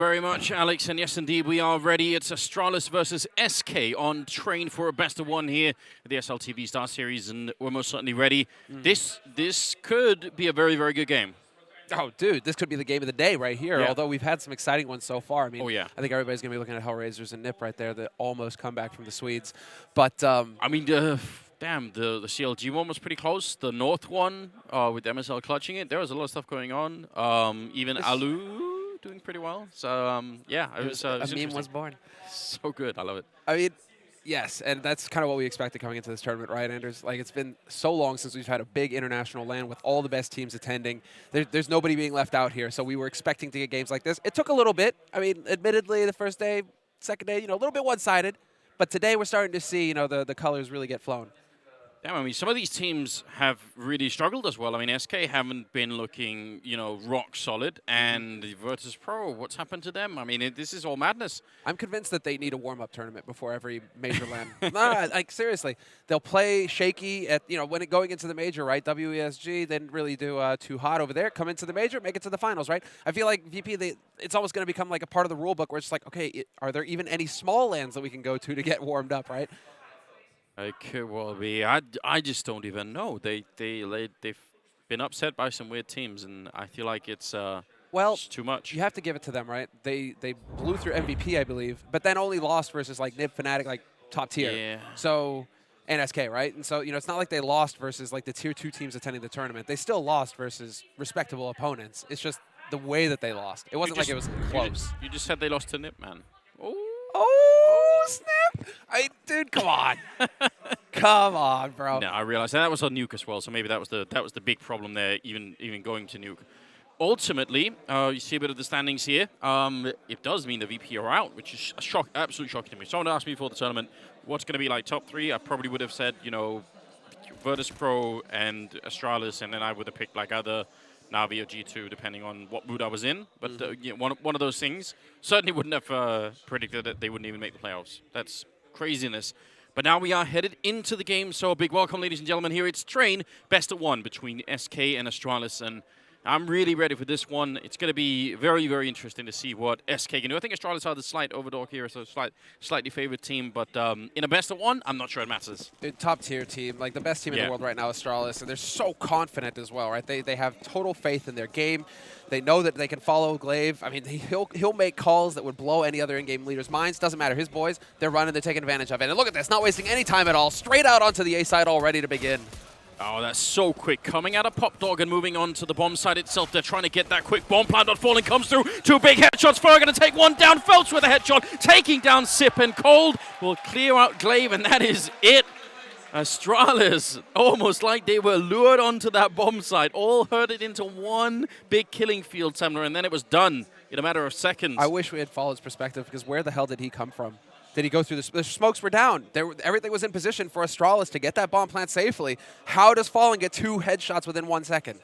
Very much, Alex, and yes, indeed, we are ready. It's Astralis versus SK on train for a best of one here at the SLTV Star Series, and we're most certainly ready. This could be a very, very good game. Oh, dude, this could be the game of the day right here, Yeah. although we've had some exciting ones so far. I mean, Oh, yeah. I think everybody's going to be looking at Hellraisers and Nip right there, the almost comeback from the Swedes. But, I mean, damn, the CLG one was pretty close. The North one, with MSL clutching it, there was a lot of stuff going on. Even Alu doing pretty well. So, yeah, it was a meme was born. So good. I love it. I mean, yes, and that's kind of what we expected coming into this tournament, right, Anders? Like, it's been so long since we've had a big international LAN with all the best teams attending. There's nobody being left out here, so we were expecting to get games like this. It took a little bit. I mean, admittedly, the first day, second day, a little bit one-sided. But today we're starting to see, the colors really get flown. Yeah, I mean, some of these teams have really struggled as well. I mean, SK haven't been looking, rock solid. And Virtus Pro, what's happened to them? I mean, this is all madness. I'm convinced that they need a warm-up tournament before every major LAN. Nah, like, seriously. They'll play shaky at, when going into the major, right? WESG, they didn't really do too hot over there. Come into the major, make it to the finals, right? I feel like VP, it's almost going to become like a part of the rule book where it's like, okay, are there even any small LANs that we can go to get warmed up, right? It could well be. I just don't even know. They've been upset by some weird teams, and I feel like it's just too much. You have to give it to them, right? They blew through MVP, I believe, but then only lost versus like Nib, Fnatic, like top tier. Yeah. So, and SK, right? And so it's not like they lost versus like the tier 2 teams attending the tournament. They still lost versus respectable opponents. It's just the way that they lost. It wasn't like it was close. You just said they lost to Nip, man. Oh, snap! Dude, come on. Come on, bro. No, I realized that was on Nuke as well, so maybe that was the big problem there, even going to Nuke. Ultimately, you see a bit of the standings here. It does mean the VP are out, which is a shock, absolute shock to me. Someone asked me before the tournament, what's going to be like top 3? I probably would have said, Virtus Pro and Astralis, and then I would have picked like either Na'Vi or G2, depending on what mood I was in. But one of those things. Certainly wouldn't have predicted that they wouldn't even make the playoffs. That's craziness. But now we are headed into the game, so a big welcome, ladies and gentlemen. Here it's Train, best of one between SK and Astralis, and I'm really ready for this one. It's going to be very, very interesting to see what SK can do. I think Astralis are the slight overdog here, so slightly favored team, but in a best of one, I'm not sure it matters. Top tier team, like the best team in the world right now, Astralis, and they're so confident as well, right? They have total faith in their game. They know that they can follow Glaive. I mean, he'll make calls that would blow any other in-game leader's minds. Doesn't matter. His boys, they're running, they're taking advantage of it. And look at this, not wasting any time at all. Straight out onto the A side, all ready to begin. Oh, that's so quick. Coming out of Pop Dog and moving on to the bomb side itself. They're trying to get that quick bomb plant. Not falling comes through. 2 big headshots. Fur going to take one down. Phelps with a headshot. Taking down Sip, and Cold will clear out Glaive, and that is it. Astralis, almost like they were lured onto that bomb site. All herded into one big killing field, Semler, and then it was done in a matter of seconds. I wish we had followed his perspective, because where the hell did he come from? Did he go through the smokes were down? Everything was in position for Astralis to get that bomb plant safely. How does Fallen get 2 headshots within 1 second?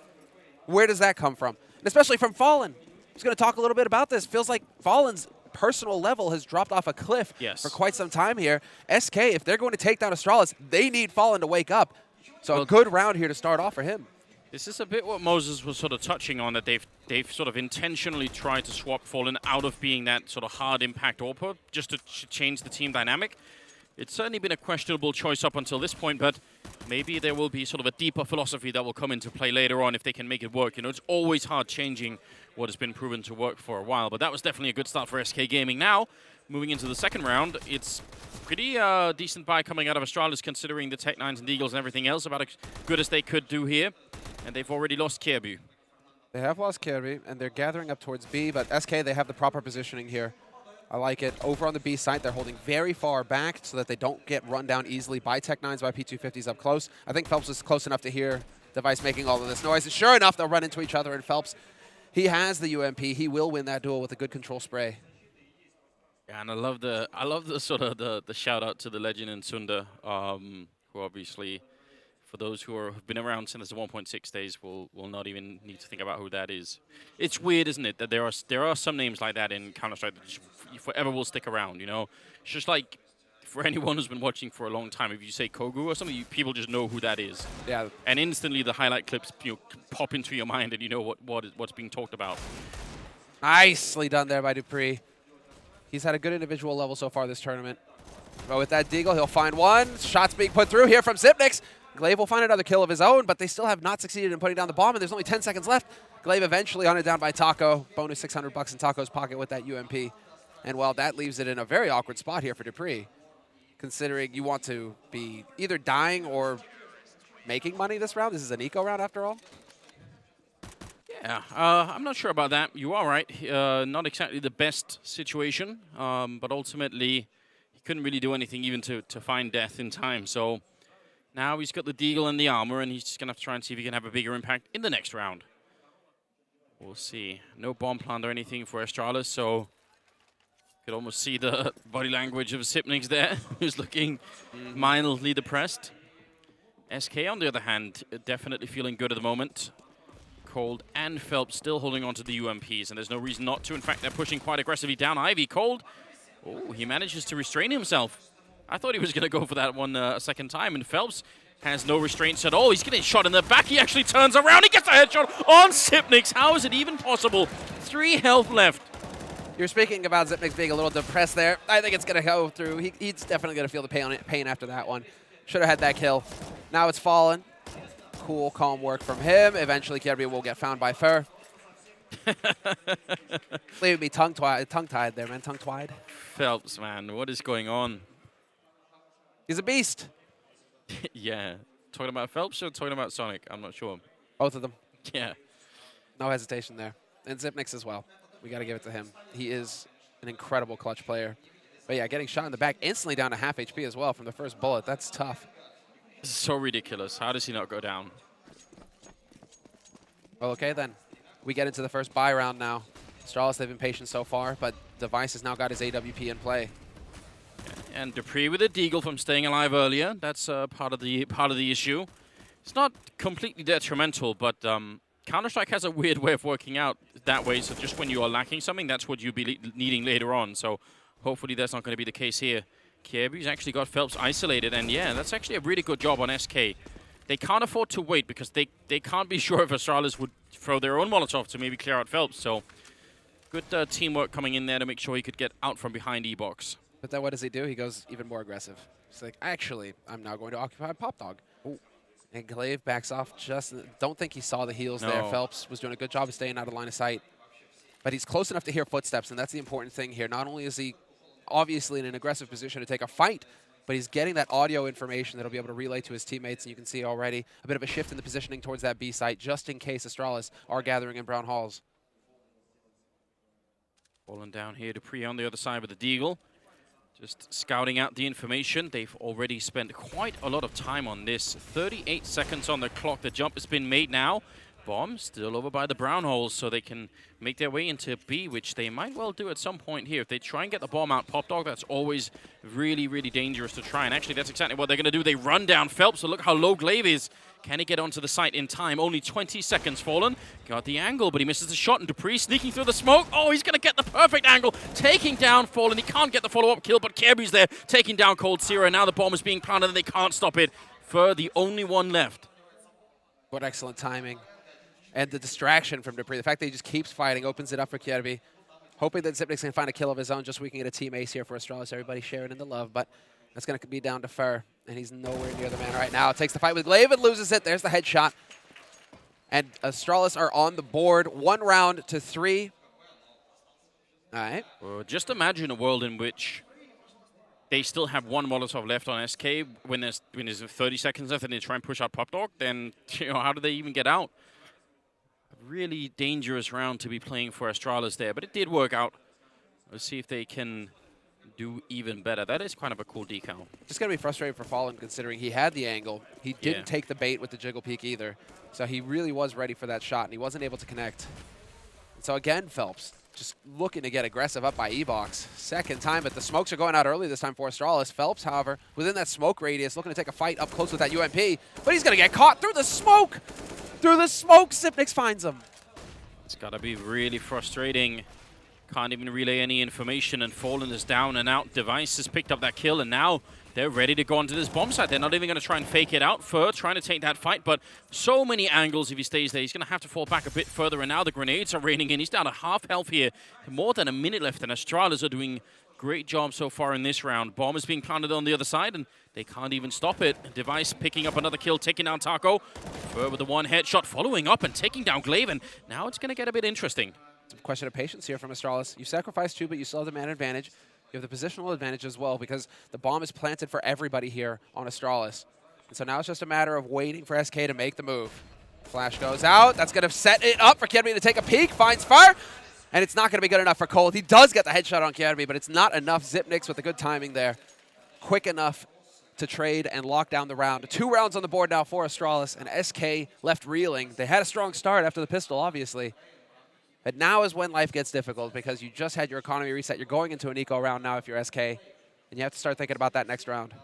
Where does that come from? And especially from Fallen. I was going to talk a little bit about this. Feels like Fallen's personal level has dropped off a cliff for quite some time here. SK, if they're going to take down Astralis, they need Fallen to wake up. So a good round here to start off for him. This is a bit what Moses was sort of touching on, that they've sort of intentionally tried to swap Fallen out of being that sort of hard impact AWPer just to change the team dynamic. It's certainly been a questionable choice up until this point, but maybe there will be sort of a deeper philosophy that will come into play later on if they can make it work. It's always hard changing what has been proven to work for a while, but that was definitely a good start for SK Gaming. Now, moving into the second round, it's pretty decent buy coming out of Astralis, considering the Tech-9s and Deagles and everything else, about as good as they could do here. And they've already lost Kjaerbye. They have lost Kjaerbye, and they're gathering up towards B, but SK, they have the proper positioning here. I like it. Over on the B side, they're holding very far back so that they don't get run down easily by Tech-9s, by P250s up close. I think Phelps is close enough to hear Device making all of this noise. And sure enough, they'll run into each other, and Phelps, he has the UMP. He will win that duel with a good control spray. Yeah, and I love the sort of the shout out to the legend in Sunda, who obviously, for those who have been around since the 1.6 days, will not even need to think about who that is. It's weird, isn't it, that there are some names like that in Counter-Strike that just forever will stick around. It's just like, for anyone who's been watching for a long time, if you say Kogu or something, people just know who that is. Yeah. And instantly the highlight clips pop into your mind, and you know what's being talked about. Nicely done there by Dupree. He's had a good individual level so far this tournament. But with that deagle, he'll find one. Shots being put through here from Xyp9x. Glaive will find another kill of his own, but they still have not succeeded in putting down the bomb, and there's only 10 seconds left. Glaive eventually hunted down by Taco. Bonus $600 in Taco's pocket with that UMP. And, well, that leaves it in a very awkward spot here for Dupree, considering you want to be either dying or making money this round. This is an eco round, after all. Yeah, I'm not sure about that. You are right. Not exactly the best situation, but ultimately he couldn't really do anything even to find death in time. So now he's got the deagle and the armor, and he's just going to have to try and see if he can have a bigger impact in the next round. We'll see. No bomb plant or anything for Astralis, so you could almost see the body language of Xyp9x there, who's looking mildly depressed. SK, on the other hand, definitely feeling good at the moment. Cold and Phelps still holding on to the UMPs, and there's no reason not to. In fact, they're pushing quite aggressively down Ivy. Cold, oh, he manages to restrain himself. I thought he was going to go for that one a second time, and Phelps has no restraints at all. He's getting shot in the back. He actually turns around. He gets a headshot on Xyp9x. How is it even possible? 3 health left. You're speaking about Xyp9x being a little depressed there. I think it's going to go through. He's definitely going to feel the pain after that one. Should have had that kill. Now it's fallen. Cool, calm work from him. Eventually, Kirby will get found by Fur. Leave me tongue-tied there, man. Tongue-tied. Phelps, man, what is going on? He's a beast. Yeah. Talking about Phelps or talking about Sonic? I'm not sure. Both of them. Yeah. No hesitation there. And Xyp9x as well. We got to give it to him. He is an incredible clutch player. But yeah, getting shot in the back instantly down to half HP as well from the first bullet. That's tough. So ridiculous. How does he not go down? Well, okay then. We get into the first buy round now. Astralis, they've been patient so far, but Device has now got his AWP in play. And Dupree with a deagle from staying alive earlier. That's part of the issue. It's not completely detrimental, but Counter-Strike has a weird way of working out that way. So just when you are lacking something, that's what you'll be needing later on. So hopefully that's not going to be the case here. Kirby's actually got Phelps isolated, and yeah, that's actually a really good job on SK. They can't afford to wait because they can't be sure if Astralis would throw their own Molotov to maybe clear out Phelps. So good teamwork coming in there to make sure he could get out from behind E-Box. But then what does he do? He goes even more aggressive. He's like, actually, I'm now going to occupy Pop Dog. Ooh. And Glaive backs off. Just don't think he saw the heals there. Phelps was doing a good job of staying out of line of sight. But he's close enough to hear footsteps, and that's the important thing here. Not only is he obviously in an aggressive position to take a fight, but he's getting that audio information that he'll be able to relay to his teammates, and you can see already a bit of a shift in the positioning towards that B site, just in case Astralis are gathering in Brown Halls. Falling down here, Dupree on the other side with the deagle. Just scouting out the information. They've already spent quite a lot of time on this. 38 seconds on the clock. The jump has been made now. Bomb still over by the brown holes, so they can make their way into B, which they might well do at some point here. If they try and get the bomb out, Pop Dog, that's always really, really dangerous to try. And actually, that's exactly what they're going to do. They run down Phelps, so look how low Glaive is. Can he get onto the site in time? Only 20 seconds fallen. Got the angle, but he misses the shot, and Dupree sneaking through the smoke. Oh, he's going to get the perfect angle, taking down Fallen. He can't get the follow-up kill, but Kirby's there, taking down Cold Zero. Now the bomb is being planted, and they can't stop it. Fur, the only one left. What excellent timing. And the distraction from Dupree, the fact that he just keeps fighting, opens it up for Kirby. Hoping that Xyp9x can find a kill of his own, just so we can get a team ace here for Astralis. Everybody sharing in the love, but that's going to be down to Fur, and he's nowhere near the man right now. Takes the fight with Glaive and loses it. There's the headshot. And Astralis are on the board, 1 round to 3. All right. Well, just imagine a world in which they still have 1 Molotov left on SK when there's 30 seconds left and they try and push out Pop Dog. Then, how do they even get out? Really dangerous round to be playing for Astralis there, but it did work out. Let's see if they can do even better. That is kind of a cool decal. Just going to be frustrated for Fallen considering he had the angle. He didn't take the bait with the jiggle peek either. So he really was ready for that shot, and he wasn't able to connect. And so again, Phelps just looking to get aggressive up by E-Box. Second time, but the smokes are going out early this time for Astralis. Phelps, however, within that smoke radius, looking to take a fight up close with that UMP, but he's going to get caught through the smoke! Through the smoke, Xyp9x finds him. It's got to be really frustrating Can't even relay any information, and Fallen is down and out. Device has picked up that kill, and now they're ready to go onto this bomb site. They're not even going to try and fake it out. Fur trying to take that fight, but so many angles if he stays there. He's going to have to fall back a bit further, and now the grenades are raining in. He's down to half health here. More than a minute left, and Astralis are doing great job so far in this round. Bomb is being planted on the other side, and they can't even stop it. Device picking up another kill, taking down Taco. Fur with the one headshot, following up and taking down Glaive, and now it's going to get a bit interesting. It's a question of patience here from Astralis. You sacrifice 2, but you still have the man advantage. You have the positional advantage as well because the bomb is planted for everybody here on Astralis. And so now it's just a matter of waiting for SK to make the move. Flash goes out. That's going to set it up for Kierby to take a peek. Finds fire. And it's not going to be good enough for Cold. He does get the headshot on Kierby, but it's not enough. Zipnix with the good timing there. Quick enough to trade and lock down the round. 2 rounds on the board now for Astralis, and SK left reeling. They had a strong start after the pistol, obviously. But now is when life gets difficult because you just had your economy reset. You're going into an eco round now if you're SK, and you have to start thinking about that next round.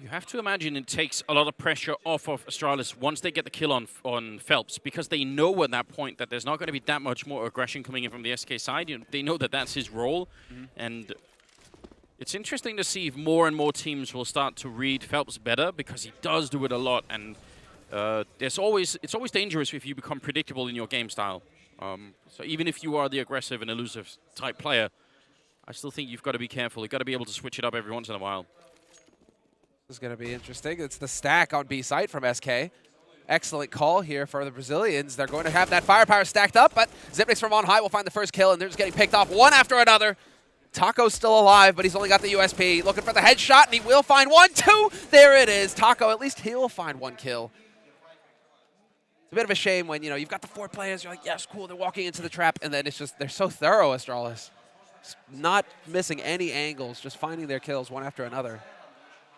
You have to imagine it takes a lot of pressure off of Astralis once they get the kill on Phelps, because they know at that point that there's not going to be that much more aggression coming in from the SK side. They know that that's his role, and it's interesting to see if more and more teams will start to read Phelps better, because he does do it a lot, and it's always dangerous if you become predictable in your game style. So even if you are the aggressive and elusive type player, I still think you've got to be careful. You've got to be able to switch it up every once in a while. This is going to be interesting. It's the stack on B site from SK. Excellent call here for the Brazilians. They're going to have that firepower stacked up, but Zipnix from on high will find the first kill, and they're just getting picked off one after another. Taco's still alive, but he's only got the USP. Looking for the headshot, and he will find 1, 2. There it is. Taco, at least he'll find 1 kill. It's a bit of a shame when, you've got the 4 players, you're like, yes, cool, they're walking into the trap, and then it's just, they're so thorough, Astralis. Just not missing any angles, just finding their kills one after another.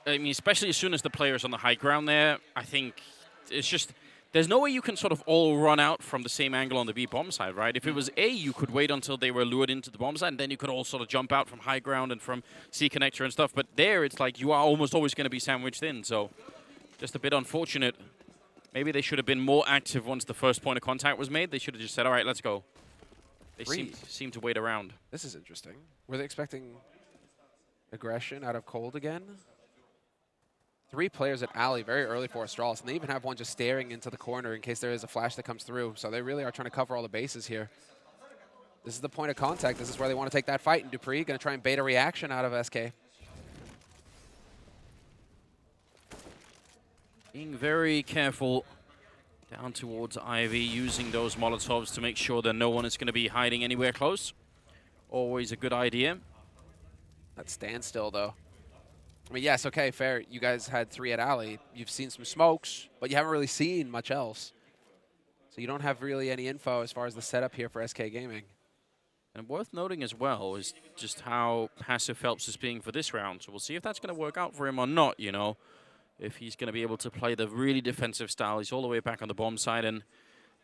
I mean, especially as soon as the player's on the high ground there, I think it's just, there's no way you can sort of all run out from the same angle on the B bomb side, right? If it was A, you could wait until they were lured into the bomb side, and then you could all sort of jump out from high ground and from C connector and stuff. But there, it's like you are almost always going to be sandwiched in, so just a bit unfortunate. Maybe they should have been more active once the first point of contact was made. They should have just said, all right, let's go. They seem to wait around. This is interesting. Were they expecting aggression out of Cold again? 3 players at alley very early for Astralis, and they even have one just staring into the corner in case there is a flash that comes through. So they really are trying to cover all the bases here. This is the point of contact. This is where they want to take that fight, and Dupree going to try and bait a reaction out of SK. Being very careful down towards Ivy, using those Molotovs to make sure that no one is going to be hiding anywhere close. Always a good idea. That standstill, though. I mean, yes, okay, fair. You guys had 3 at alley. You've seen some smokes, but you haven't really seen much else. So you don't have really any info as far as the setup here for SK Gaming. And worth noting as well is just how passive Phelps is being for this round. So we'll see if that's going to work out for him or not, if he's going to be able to play the really defensive style. He's all the way back on the bomb side, and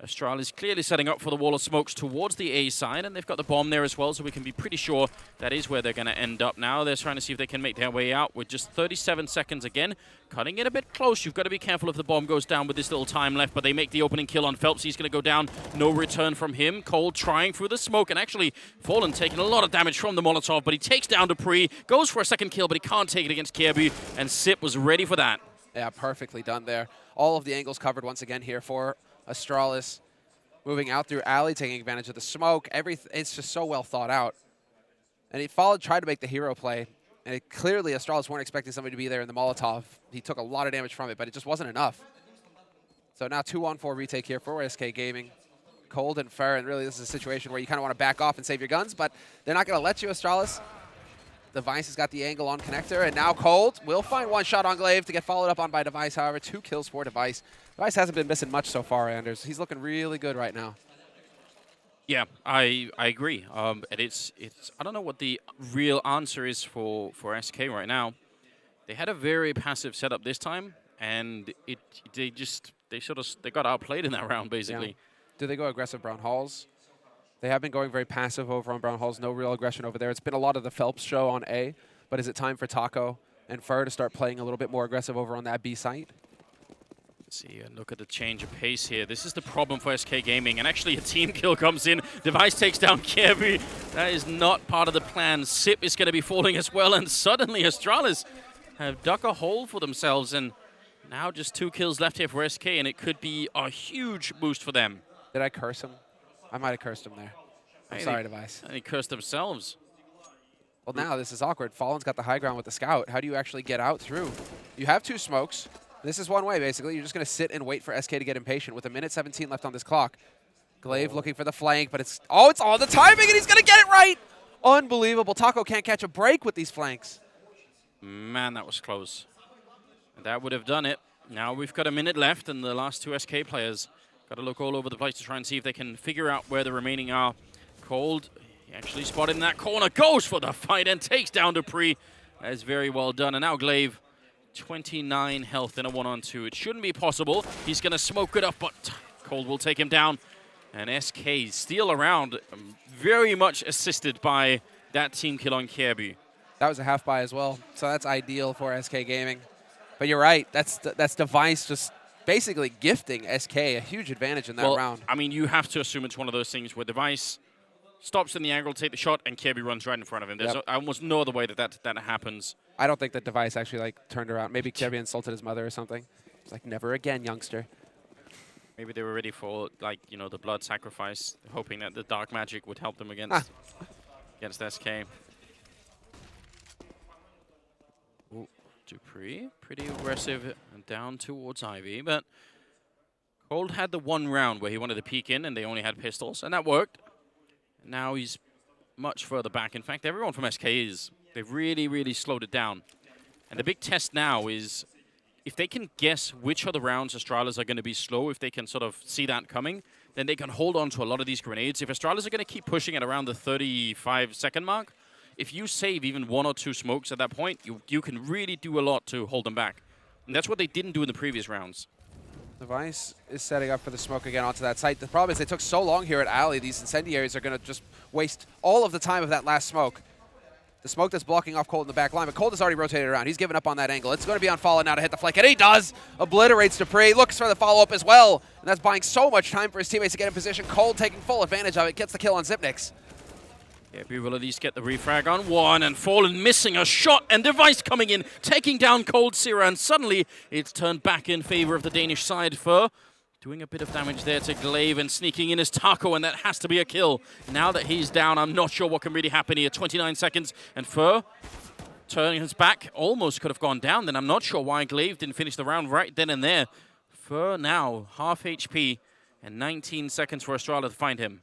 Astralis clearly setting up for the wall of smokes towards the A side, and they've got the bomb there as well, so we can be pretty sure that is where they're going to end up now. They're trying to see if they can make their way out with just 37 seconds again. Cutting it a bit close. You've got to be careful if the bomb goes down with this little time left, but they make the opening kill on Phelps. He's going to go down. No return from him. Cole trying through the smoke, and actually Fallen taking a lot of damage from the Molotov, but he takes down Dupree, goes for a second kill, but he can't take it against Kierby, and Sip was ready for that. Yeah, perfectly done there. All of the angles covered once again here for Astralis. Moving out through alley, taking advantage of the smoke. It's just so well thought out. And he tried to make the hero play. And clearly Astralis weren't expecting somebody to be there in the Molotov. He took a lot of damage from it, but it just wasn't enough. So now 2-on-4 retake here for SK Gaming. Cold and Fair, and really this is a situation where you kind of want to back off and save your guns, but they're not going to let you, Astralis. Device has got the angle on connector, and now Cold will find 1 shot on Glaive to get followed up on by Device. However, 2 kills for Device. Device hasn't been missing much so far, Anders. He's looking really good right now. Yeah, I agree. And it's I don't know what the real answer is for SK right now. They had a very passive setup this time, and they got outplayed in that round basically. Yeah. Do they go aggressive Brown Halls? They have been going very passive over on Brown Halls. No real aggression over there. It's been a lot of the Phelps show on A, but is it time for Taco and Fur to start playing a little bit more aggressive over on that B site? See, and look at the change of pace here. This is the problem for SK Gaming, and actually a team kill comes in. Device takes down Kirby. That is not part of the plan. Sip is going to be falling as well, and suddenly Astralis have dug a hole for themselves, and now just 2 kills left here for SK, and it could be a huge boost for them. Did I curse him? I might have cursed him there. I'm sorry, Device. And they cursed themselves. Well, now this is awkward. Fallen's got the high ground with the scout. How do you actually get out through? You have 2 smokes. This is one way, basically. You're just going to sit and wait for SK to get impatient with 1:17 left on this clock. Glaive looking for the flank, but it's all the timing, and he's going to get it right! Unbelievable. Taco can't catch a break with these flanks. Man, that was close. That would have done it. Now we've got a minute left, and the last 2 SK players got to look all over the place to try and see if they can figure out where the remaining are. Cold, he actually spotted in that corner, goes for the fight and takes down Dupree. That is very well done. And now Glaive, 29 health in a 1-on-2. It shouldn't be possible. He's going to smoke it up, but Cold will take him down. And SK still around, very much assisted by that team kill on Kirby. That was a half buy as well, so that's ideal for SK Gaming. But you're right, that's Device just basically gifting SK a huge advantage in that round. I mean, you have to assume it's one of those things where Device stops in the angle, take the shot, and Kirby runs right in front of him. There's almost no other way that happens. I don't think that Device actually turned around. Maybe Kirby insulted his mother or something. It's like, never again, youngster. Maybe they were ready for, like, you know, the blood sacrifice, hoping that the dark magic would help them against SK. Ooh, Dupree, pretty aggressive and down towards Ivy, but Cold had the one round where he wanted to peek in and they only had pistols, and that worked. Now he's much further back. In fact, everyone from SK is. They've really, really slowed it down. And the big test now is if they can guess which of the rounds Astralis are going to be slow, if they can sort of see that coming, then they can hold on to a lot of these grenades. If Astralis are going to keep pushing at around the 35-second mark, if you save even 1 or 2 smokes at that point, you can really do a lot to hold them back. And that's what they didn't do in the previous rounds. Device is setting up for the smoke again onto that site. The problem is they took so long here at Alley, these incendiaries are going to just waste all of the time of that last smoke. The smoke that's blocking off Cold in the back line, but Cold has already rotated around. He's given up on that angle. It's going to be on Fallen now to hit the flank, and he does! Obliterates Dupree, looks for the follow-up as well, and that's buying so much time for his teammates to get in position. Cold taking full advantage of it, gets the kill on Zipnix. Yeah, we will at least get the refrag on 1, and Fallen missing a shot, and Device coming in, taking down Cold Sierra, and suddenly it's turned back in favor of the Danish side. Fur doing a bit of damage there to Glaive, and sneaking in is Taco, and that has to be a kill. Now that he's down, I'm not sure what can really happen here. 29 seconds, and Fur turning his back, almost could have gone down. Then I'm not sure why Glaive didn't finish the round right then and there. Fur now half HP, and 19 seconds for Starladder to find him.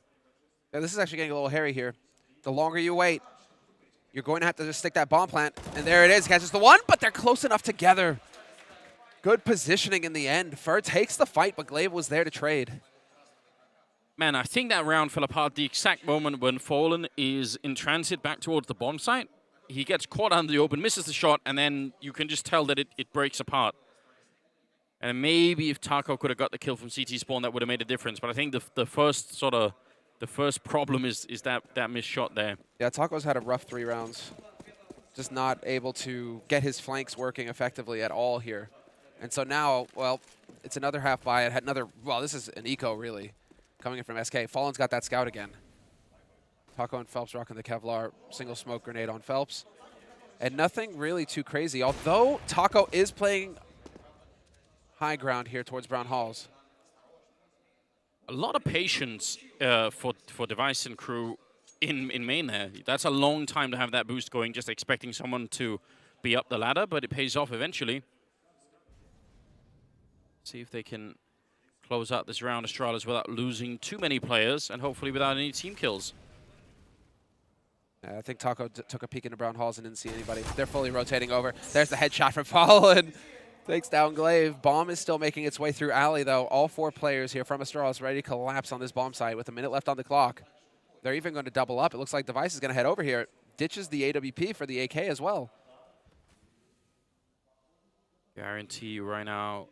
Yeah, this is actually getting a little hairy here. The longer you wait, you're going to have to just stick that bomb plant. And there it is, catches the one, but they're close enough together. Good positioning in the end. Fur takes the fight, but Glaive was there to trade. Man, I think that round fell apart the exact moment when Fallen is in transit back towards the bomb site. He gets caught out in the open, misses the shot, and then you can just tell that it breaks apart. And maybe if Taco could have got the kill from CT spawn, that would have made a difference. But I think the first problem is that missed shot there. Yeah, Taco's had a rough 3 rounds. Just not able to get his flanks working effectively at all here. And so now, well, it's another half buy. It had another, well, this is an eco, really, coming in from SK. Fallen's got that scout again. Taco and Phelps rocking the Kevlar single smoke grenade on Phelps. And nothing really too crazy, although Taco is playing high ground here towards Brown Halls. A lot of patience for Device and crew in main there. That's a long time to have that boost going, just expecting someone to be up the ladder, but it pays off eventually. See if they can close out this round, Astralis, without losing too many players, and hopefully without any team kills. I think Taco took a peek into Brown Halls and didn't see anybody. They're fully rotating over. There's the headshot from Fallen. Takes down Glaive. Bomb is still making its way through Alley, though. All 4 players here from Astralis ready to collapse on this bomb site with a minute left on the clock. They're even going to double up. It looks like Device is going to head over here. Ditches the AWP for the AK as well. Guarantee you right now,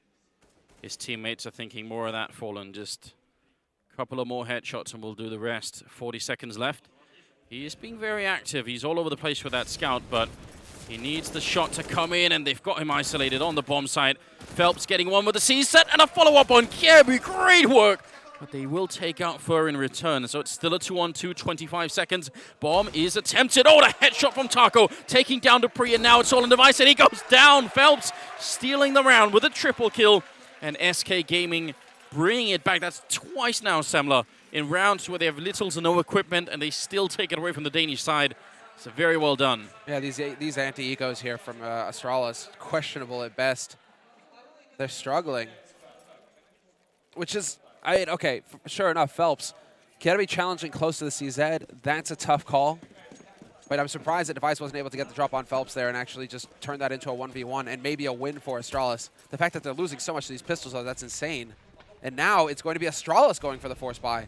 his teammates are thinking more of that Fallen. Just a couple of more headshots and we'll do the rest. 40 seconds left. He is being very active. He's all over the place with that scout, but He needs the shot to come in, and they've got him isolated on the bomb site. Phelps getting one with the C set, and a follow-up on Kirby. Great work! But they will take out Fur in return, so it's still a 2-on-2, 25 seconds. Bomb is attempted. Oh, the headshot from Taco, taking down Dupree, and now it's all on device, and he goes down. Phelps stealing the round with a triple kill, and SK Gaming bringing it back. That's twice now, Semler, in rounds where they have little to no equipment, and they still take it away from the Danish side. So very well done. Yeah, these anti-ecos here from Astralis, questionable at best. They're struggling, which is, okay, sure enough, Phelps can be challenging close to the CZ. That's a tough call. But I'm surprised that Device wasn't able to get the drop on Phelps there and actually just turn that into a 1v1 and maybe a win for Astralis. The fact that they're losing so much to these pistols, though, that's insane. And now it's going to be Astralis going for the force buy.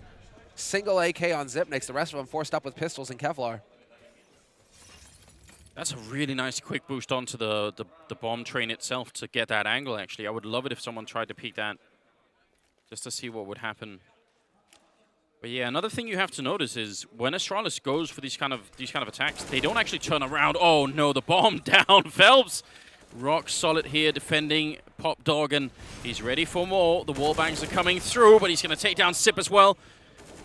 Single AK on Zipnix, the rest of them forced up with pistols and Kevlar. That's a really nice quick boost onto the bomb train itself to get that angle, actually. I would love it if someone tried to peek that just to see what would happen. But yeah, another thing you have to notice is when Astralis goes for these kind of attacks, they don't actually turn around. Oh no, the bomb down. Phelps rock solid here defending Pop Dog, and he's ready for more. The wall bangs are coming through, but he's going to take down Sip as well.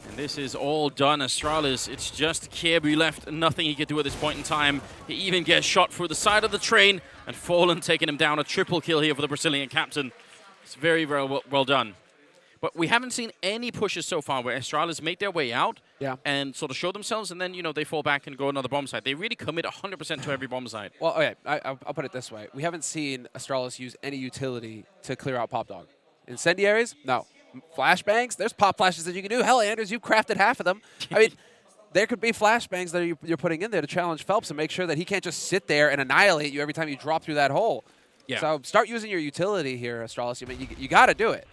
And this is all done. Astralis, it's just Kirby left. Nothing he can do at this point in time. He even gets shot through the side of the train, and Fallen taking him down. A triple kill here for the Brazilian captain. It's very, very well done. But we haven't seen any pushes so far where Astralis make their way out and sort of show themselves, and then, you know, they fall back and go another bomb site. They really commit 100% to every bomb site. Well, okay, I'll put it this way. We haven't seen Astralis use any utility to clear out Pop Dog. Incendiaries? No. Flashbangs? There's pop flashes that you can do. Hell, Anders, you've crafted half of them. I mean, there could be flashbangs that you're putting in there to challenge Phelps and make sure that he can't just sit there and annihilate you every time you drop through that hole. Yeah. So start using your utility here, Astralis. I mean, you got to do it.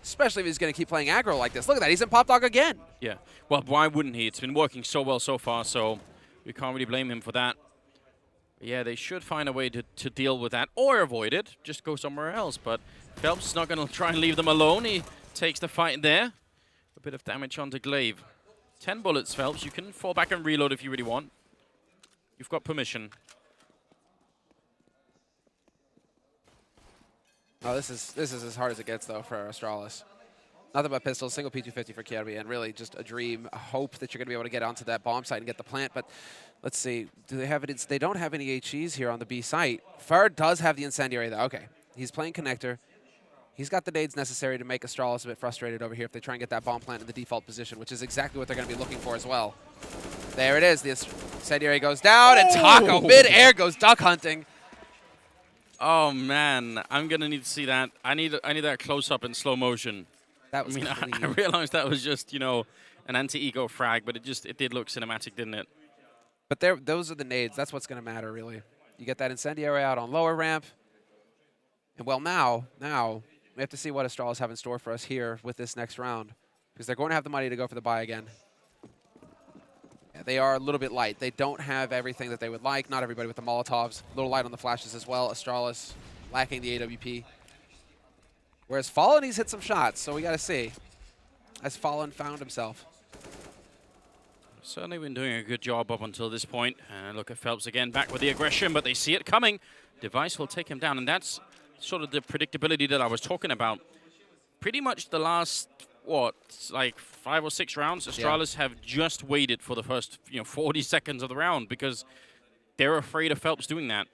Especially if he's going to keep playing aggro like this. Look at that. He's in Pop Dog again. Yeah. Well, why wouldn't he? It's been working so well so far, so we can't really blame him for that. But yeah, they should find a way to deal with that or avoid it. Just go somewhere else. But Phelps is not going to try and leave them alone. He takes the fight there. A bit of damage onto Glaive. 10 bullets, Phelps. You can fall back and reload if you really want. You've got permission. Oh, this is as hard as it gets, though, for Astralis. Nothing but pistols, single P250 for Kirby, and really just a dream, a hope that you're going to be able to get onto that bomb site and get the plant. But let's see. Do they have it? They don't have any HEs here on the B site. Fur does have the incendiary, though. Okay. He's playing connector. He's got the nades necessary to make Astralis a bit frustrated over here if they try and get that bomb plant in the default position, which is exactly what they're going to be looking for as well. There it is. The incendiary goes down, and Taco mid-air goes duck hunting. Oh man, I'm gonna need to see that. I need that close up in slow motion. That was I realized that was just, you know, an anti-ego frag, but it did look cinematic, didn't it? But those are the nades. That's what's gonna matter, really. You get that incendiary out on lower ramp, and well, now we have to see what Astralis have in store for us here with this next round, because they're going to have the money to go for the buy again. They are a little bit light. They don't have everything that they would like. Not everybody with the Molotovs. A little light on the flashes as well. Astralis lacking the AWP. Whereas Fallen, he's hit some shots, so we got to see. Has Fallen found himself? Certainly been doing a good job up until this point. And look at Phelps again, back with the aggression, but they see it coming. Device will take him down, and that's sort of the predictability that I was talking about. Pretty much the last, what, like 5 or 6 rounds, Astralis have just waited for the first 40 seconds of the round because they're afraid of Phelps doing that.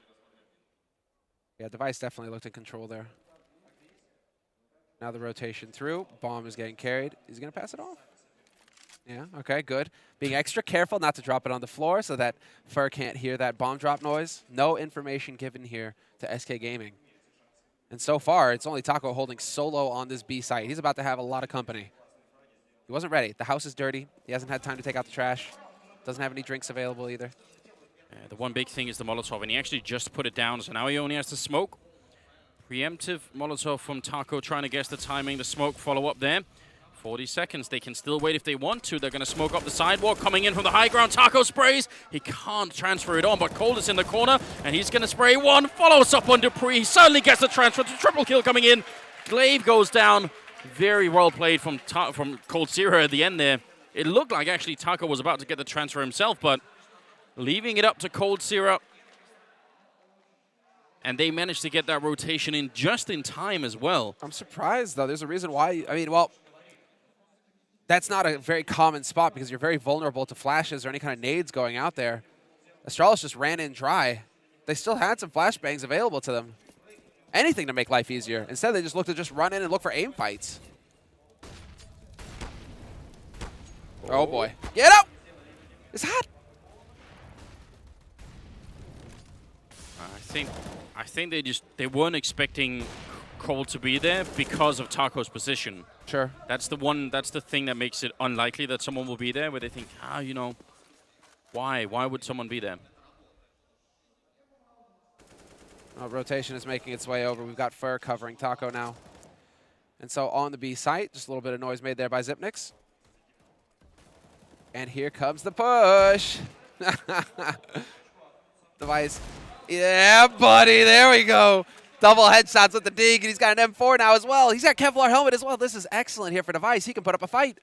Yeah, Device definitely looked in control there. Now the rotation through. Bomb is getting carried. Is he going to pass it off? Yeah, okay, good. Being extra careful not to drop it on the floor so that Fur can't hear that bomb drop noise. No information given here to SK Gaming. And so far, it's only Taco holding solo on this B site. He's about to have a lot of company. He wasn't ready. The house is dirty. He hasn't had time to take out the trash. Doesn't have any drinks available either. The one big thing is the Molotov, and he actually just put it down, so now he only has to smoke. Preemptive Molotov from Taco, trying to guess the timing. The smoke follow-up there. 40 seconds. They can still wait if they want to. They're going to smoke up the sidewalk. Coming in from the high ground, Taco sprays. He can't transfer it on, but Cold is in the corner, and he's going to spray one. Follows up on Dupree. He suddenly gets the transfer to triple kill coming in. Glaive goes down. Very well played from Cold Zero at the end there. It looked like actually Taco was about to get the transfer himself, but leaving it up to Cold Zero. and they managed to get that rotation in just in time as well. I'm surprised, though. There's a reason why. I mean, well, that's not a very common spot because you're very vulnerable to flashes or any kind of nades going out there. Astralis just ran in dry. They still had some flashbangs available to them. Anything to make life easier. Instead, they just looked to just run in and look for aim fights. Oh, boy. Get out! It's hot. I think they weren't expecting Cole to be there because of Taco's position. Sure. That's the thing that makes it unlikely that someone will be there, where they think, you know, why would someone be there? Rotation is making its way over. We've got Fur covering Taco now. And so on the B site, just a little bit of noise made there by Xyp9x. And here comes the push. Device. Yeah, buddy. There we go. Double headshots with the dig, and he's got an M4 now as well. He's got Kevlar helmet as well. This is excellent here for Device. He can put up a fight.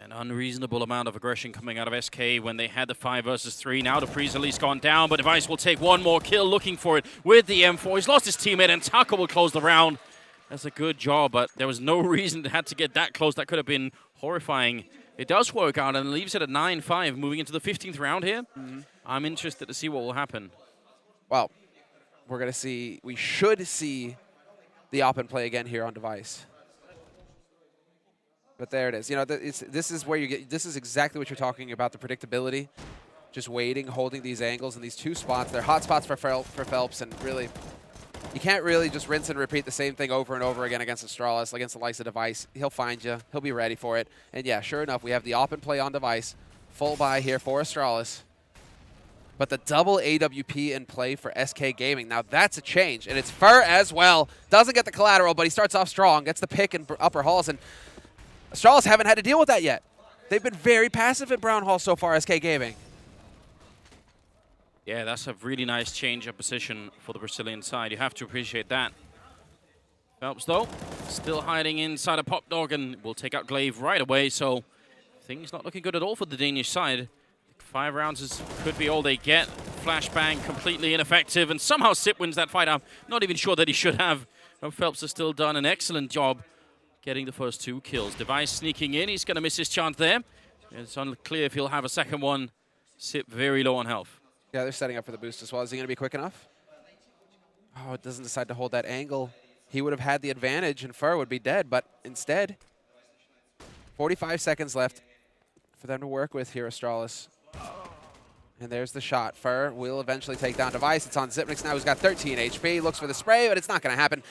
An unreasonable amount of aggression coming out of SK when they had the 5 versus 3. Now the Freeze at least gone down, but Device will take one more kill looking for it with the M4. He's lost his teammate, and Taco will close the round. That's a good job, but there was no reason to have to get that close. That could have been horrifying. It does work out and leaves it at 9-5 moving into the 15th round here. I'm interested to see what will happen. Well, we're going to see, we should see the op and play again here on Device. But there it is. You know, this is where you get, this is exactly what you're talking about, the predictability. Just waiting, holding these angles in these two spots. They're hot spots for Phelps, and really, you can't really just rinse and repeat the same thing over and over again against Astralis, against the likes of Device. He'll find you. He'll be ready for it. And yeah, sure enough, we have the op and play on Device. Full buy here for Astralis. But the double AWP in play for SK Gaming. Now that's a change, and it's Fur as well. Doesn't get the collateral, but he starts off strong. Gets the pick in upper halls, and Astralis haven't had to deal with that yet. They've been very passive in Brown Hall so far, SK Gaming. Yeah, that's a really nice change of position for the Brazilian side. You have to appreciate that. Phelps, though, still hiding inside a Pop Dog, and will take out Glaive right away, so things not looking good at all for the Danish side. 5 rounds could be all they get. Flashbang completely ineffective, and somehow Sip wins that fight. I'm not even sure that he should have. Phelps has still done an excellent job getting the first 2 kills. Device sneaking in. He's going to miss his chance there. It's unclear if he'll have a second one. Sip very low on health. Yeah, they're setting up for the boost as well. Is he going to be quick enough? Oh, it doesn't decide to hold that angle. He would have had the advantage, and Fur would be dead, but instead, 45 seconds left for them to work with here, Astralis. And there's the shot. Fur will eventually take down Device. It's on Xyp9x now, who's got 13 HP. Looks for the spray, but it's not going to happen.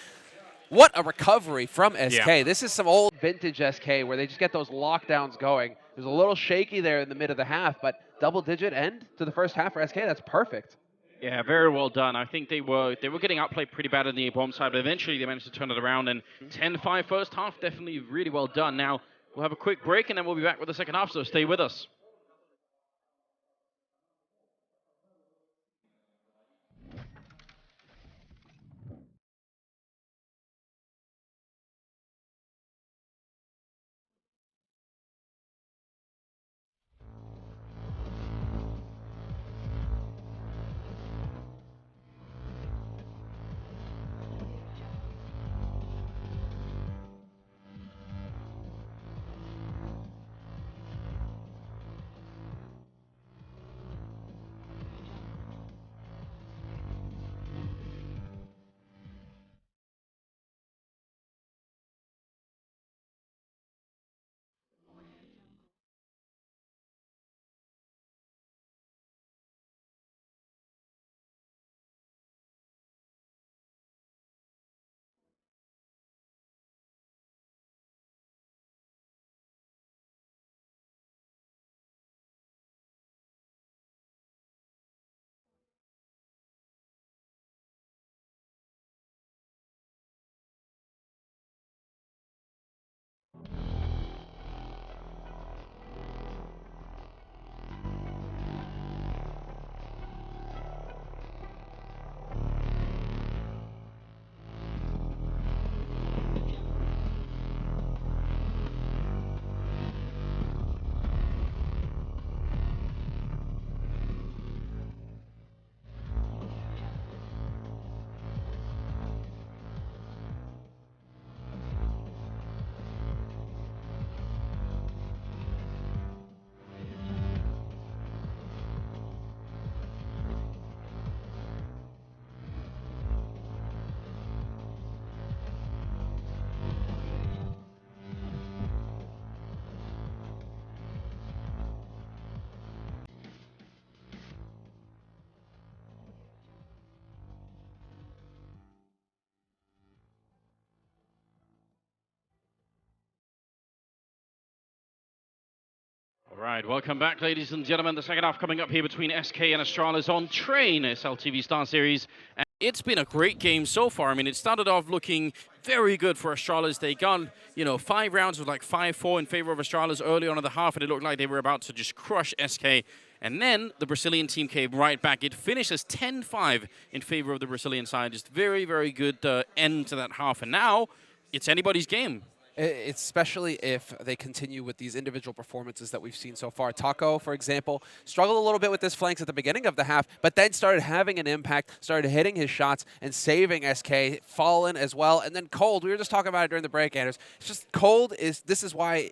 What a recovery from SK. Yeah. This is some old vintage SK where they just get those lockdowns going. It was a little shaky there in the mid of the half, but double-digit end to the first half for SK. That's perfect. Yeah, very well done. I think they were getting outplayed pretty bad on the bomb side, but eventually they managed to turn it around. And 10-5 first half, definitely really well done. Now, we'll have a quick break, and then we'll be back with the second half, so stay with us. All right, welcome back, ladies and gentlemen. The second half coming up here between SK and Astralis on Train, SLTV Star Series. And it's been a great game so far. I mean, it started off looking very good for Astralis. They got, 5 rounds with like 5-4 in favor of Astralis early on in the half, and it looked like they were about to just crush SK. And then the Brazilian team came right back. It finished as 10-5 in favor of the Brazilian side. Just very, very good end to that half. And now it's anybody's game. Especially if they continue with these individual performances that we've seen so far. Taco, for example, struggled a little bit with his flanks at the beginning of the half, but then started having an impact, started hitting his shots and saving SK, Fallen as well. And then Cold, we were just talking about it during the break, Anders. It's just Cold this is why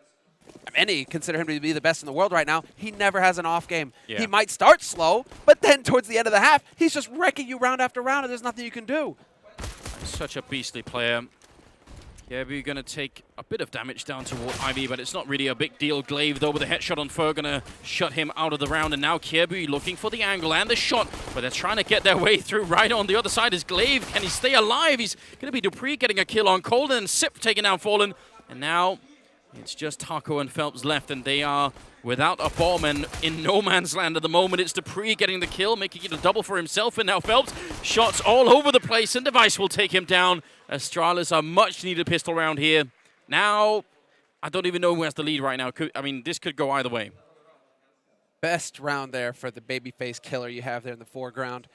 many consider him to be the best in the world right now. He never has an off game. Yeah. He might start slow, but then towards the end of the half, he's just wrecking you round after round, and there's nothing you can do. Such a beastly player. Yeah, we're going to take a bit of damage down toward Ivy, but it's not really a big deal. Glaive, though, with a headshot on Fer, going to shut him out of the round. And now Kierby looking for the angle and the shot, but they're trying to get their way through. Right on the other side is Glaive. Can he stay alive? He's going to be Dupree getting a kill on Cold, and Sip taking down Fallen. And now it's just Taco and Phelps left, and they are without a bomb and in no man's land at the moment. It's Dupree getting the kill, making it a double for himself, and now Phelps. Shots all over the place, and Device will take him down. Astralis, a much-needed pistol round here. Now, I don't even know who has the lead right now. This could go either way. Best round there for the babyface killer you have there in the foreground.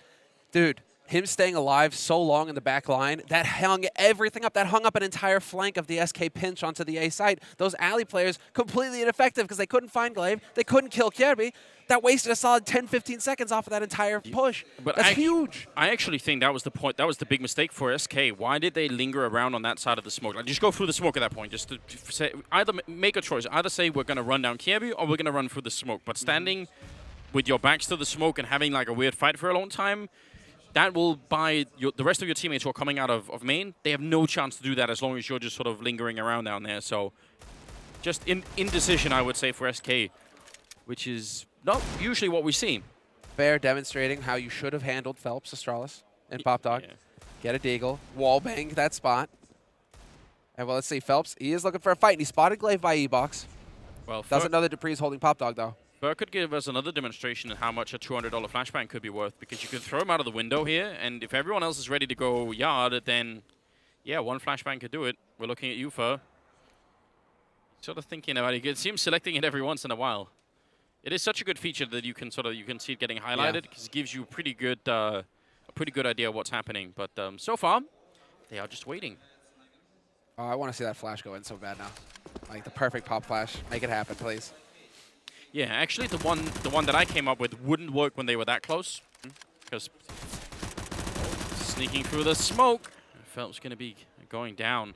Dude, him staying alive so long in the back line, that hung everything up. That hung up an entire flank of the SK pinch onto the A site. Those alley players, completely ineffective because they couldn't find Glaive. They couldn't kill Kierby. That wasted a solid 10-15 seconds off of that entire push. But that's huge. I actually think that was the point. That was the big mistake for SK. Why did they linger around on that side of the smoke? Like, just go through the smoke at that point. Just to say, either make a choice. Either say we're going to run down Kierby or we're going to run through the smoke. But standing with your backs to the smoke and having like a weird fight for a long time, that will buy the rest of your teammates who are coming out of main. They have no chance to do that as long as you're just sort of lingering around down there. So just indecision, I would say, for SK, which is not usually what we see. Fair demonstrating how you should have handled Phelps, Astralis, and Pop Dog. Yeah. Get a deagle, wall bang that spot. And well, let's see, Phelps, he is looking for a fight, and he spotted Glaive by E-Box. Well, doesn't know that Dupree's holding Pop Dog, though. Burr could give us another demonstration of how much a $200 flashbang could be worth, because you can throw him out of the window here, and if everyone else is ready to go yard, then, yeah, one flashbang could do it. We're looking at you, Fur. Sort of thinking about it. You can see him selecting it every once in a while. It is such a good feature that you can see it getting highlighted, because it gives you a pretty good idea of what's happening. But so far, they are just waiting. Oh, I want to see that flash go in so bad now. Like the perfect pop flash. Make it happen, please. Yeah, actually, the one that I came up with wouldn't work when they were that close, because sneaking through the smoke, Phelps going to be going down.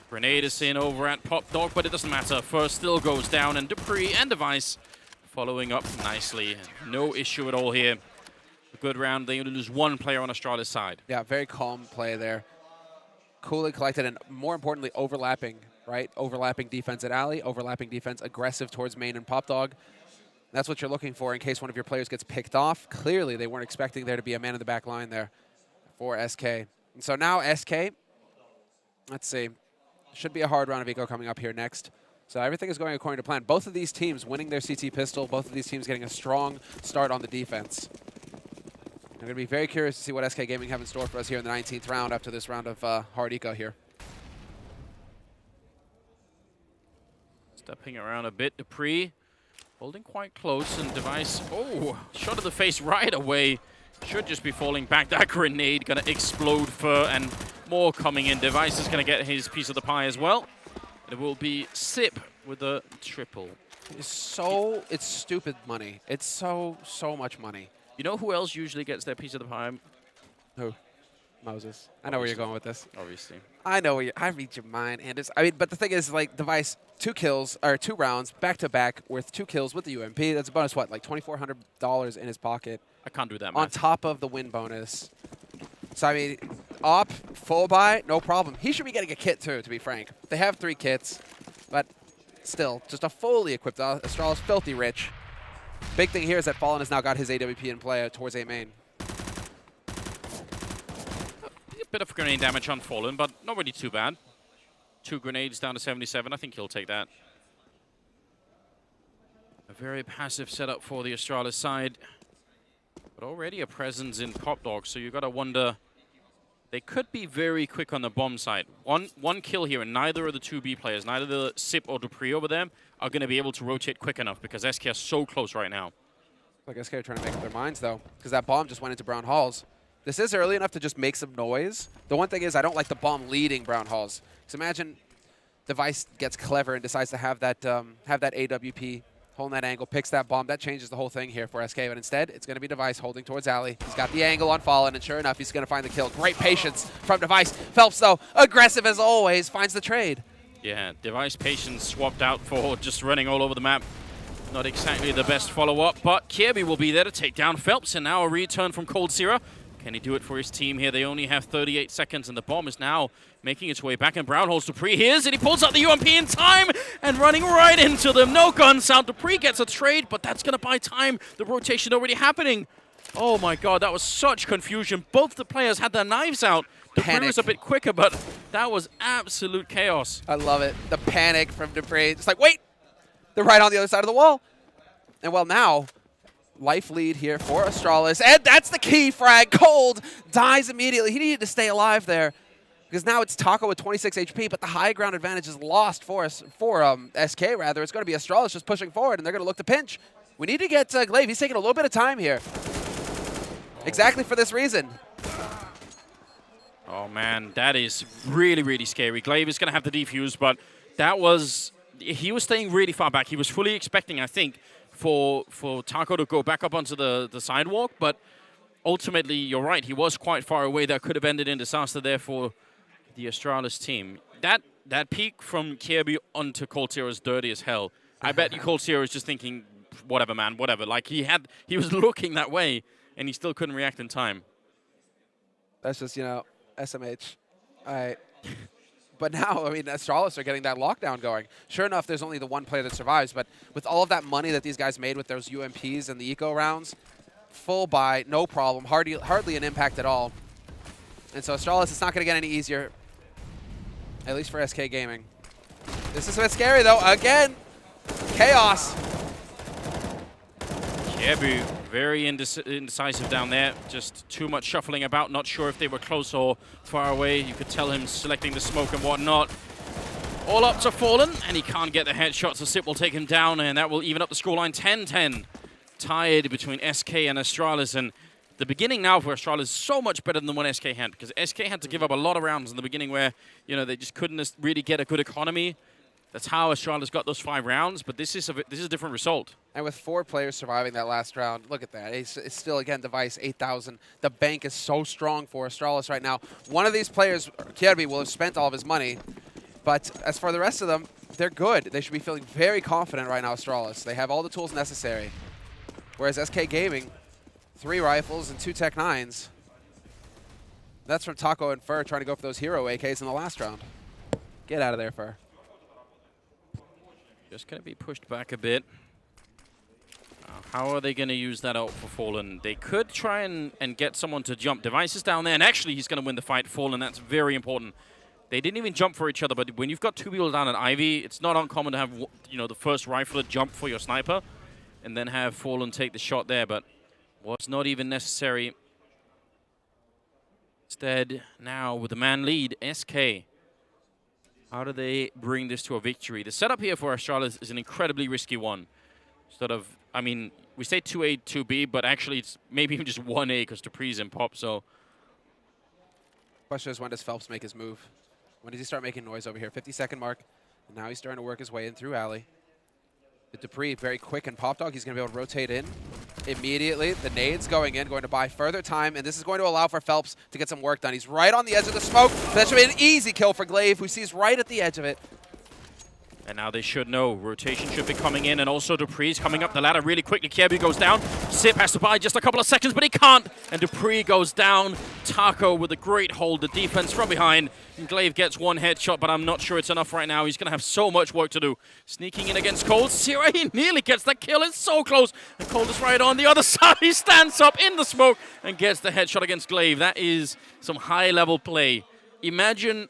Grenade is in over at Pop Dog, but it doesn't matter. First still goes down, and Dupree and Device following up nicely. No issue at all here. A good round. They only lose one player on Astralis' side. Yeah, very calm play there. Coolly collected, and more importantly, overlapping. Right? Overlapping defense at alley, overlapping defense aggressive towards main and Pop Dog. That's what you're looking for in case one of your players gets picked off. Clearly, they weren't expecting there to be a man in the back line there for SK. And so now SK, let's see, should be a hard round of eco coming up here next. So everything is going according to plan. Both of these teams winning their CT pistol, both of these teams getting a strong start on the defense. I'm going to be very curious to see what SK Gaming have in store for us here in the 19th round after this round of hard eco here. Stepping around a bit, Dupree holding quite close, and Device, oh, shot to the face right away. Should just be falling back. That grenade gonna explode Fur, and more coming in. Device is gonna get his piece of the pie as well. It will be Sip with a triple. It's stupid money. It's so much money. You know who else usually gets their piece of the pie? Who? Moses. I know where you're going with this. Obviously. I know where you. I read your mind, Anders. But the thing is, like, Device, 2 rounds back to back with 2 kills with the UMP. That's a bonus, what, like $2,400 in his pocket. I can't do that, on math. top of the win bonus. So I mean, up, full buy, no problem. He should be getting a kit too, to be frank. They have 3 kits, but still, just a fully equipped Astralis, filthy rich. Big thing here is that Fallen has now got his AWP in play towards A main. A bit of grenade damage on Fallen, but not really too bad. 2 grenades down to 77. I think he'll take that. A very passive setup for the Astralis side. But already a presence in Pop Dog, so you got to wonder. They could be very quick on the bomb side. One kill here, and neither of the two B players, neither the Sip or Dupree over them, are going to be able to rotate quick enough because SK are so close right now. Like SK are trying to make up their minds, though, because that bomb just went into Brown Halls. This is early enough to just make some noise. The one thing is I don't like the bomb leading Brown Halls. Because imagine Device gets clever and decides to have that AWP, holding that angle, picks that bomb. That changes the whole thing here for SK. But instead, it's going to be Device holding towards Ali. He's got the angle on Fallen, and sure enough, he's going to find the kill. Great patience from Device. Phelps, though, aggressive as always, finds the trade. Yeah, Device patience swapped out for just running all over the map. Not exactly the best follow-up, but Kirby will be there to take down Phelps, and now a return from coldzera. Can he do it for his team here? They only have 38 seconds, and the bomb is now making its way back, and Brown holds Dupree. Here's it. He pulls out the UMP in time, and running right into them. No gun sound. Dupree gets a trade, but that's going to buy time. The rotation already happening. Oh my god, that was such confusion. Both the players had their knives out. Dupree was a bit quicker, but that was absolute chaos. I love it. The panic from Dupree. It's like, wait! They're right on the other side of the wall. And well, now, life lead here for Astralis. And that's the key frag. Cold dies immediately. He needed to stay alive there. Because now it's Taco with 26 HP, but the high ground advantage is lost for us, for SK rather. It's going to be Astralis just pushing forward, and they're going to look to pinch. We need to get Glaive. He's taking a little bit of time here. Exactly for this reason. Oh man, that is really, really scary. Glaive is going to have the defuse, but that was... He was staying really far back. He was fully expecting, I think, for Taco to go back up onto the sidewalk, but ultimately, you're right, he was quite far away. That could have ended in disaster there for the Astralis team. That peek from Kirby onto coldzera is dirty as hell. I bet you coldzera is just thinking, whatever, man, whatever. Like, he was looking that way, and he still couldn't react in time. That's just, SMH. All right. But now, I mean, Astralis are getting that lockdown going. Sure enough, there's only the one player that survives, but with all of that money that these guys made with those UMPs and the eco rounds, full buy, no problem, hardly an impact at all. And so Astralis, it's not going to get any easier, at least for SK Gaming. This is a bit scary, though. Again, chaos. Kirby, very indecisive down there. Just too much shuffling about. Not sure if they were close or far away. You could tell him selecting the smoke and whatnot. All up to Fallen, and he can't get the headshot, so Sip will take him down, and that will even up the scoreline 10-10. Tied between SK and Astralis, and the beginning now for Astralis is so much better than the one SK had, because SK had to give up a lot of rounds in the beginning where, they just couldn't really get a good economy. That's how Astralis got those 5 rounds, but this is a different result. And with 4 players surviving that last round, look at that. It's still, again, Device, 8,000. The bank is so strong for Astralis right now. One of these players, Kirby, will have spent all of his money, but as for the rest of them, they're good. They should be feeling very confident right now, Astralis. They have all the tools necessary. Whereas SK Gaming, 3 rifles and 2 Tech 9s. That's from Taco and Fur trying to go for those hero AKs in the last round. Get out of there, Fur. Just going to be pushed back a bit. How are they going to use that out for Fallen? They could try and get someone to jump. Device is down there, and actually he's going to win the fight. Fallen, that's very important. They didn't even jump for each other, but when you've got 2 people down at Ivy, it's not uncommon to have the first rifler jump for your sniper and then have Fallen take the shot there, but was not even necessary. Instead, now with the man lead, SK. How do they bring this to a victory? The setup here for Astralis is an incredibly risky one. Sort of, I mean, we say 2A, 2B, but actually it's maybe even just 1A because Dupree's in pop, so. Question is, when does Phelps make his move? When does he start making noise over here? 50-second mark. And now he's starting to work his way in through alley. The Dupree, very quick and Pop Dog. He's going to be able to rotate in immediately. The nade's going in, going to buy further time, and this is going to allow for Phelps to get some work done. He's right on the edge of the smoke. That should be an easy kill for Glaive, who sees right at the edge of it. And now they should know. Rotation should be coming in, and also Dupree's coming up the ladder really quickly. Kirby goes down. Sip has to buy just a couple of seconds, but he can't. And Dupree goes down. Taco with a great hold. The defense from behind. And Glaive gets 1 headshot, but I'm not sure it's enough right now. He's going to have so much work to do. Sneaking in against coldzera. He nearly gets that kill. It's so close. And Cold is right on the other side. He stands up in the smoke and gets the headshot against Glaive. That is some high-level play. Imagine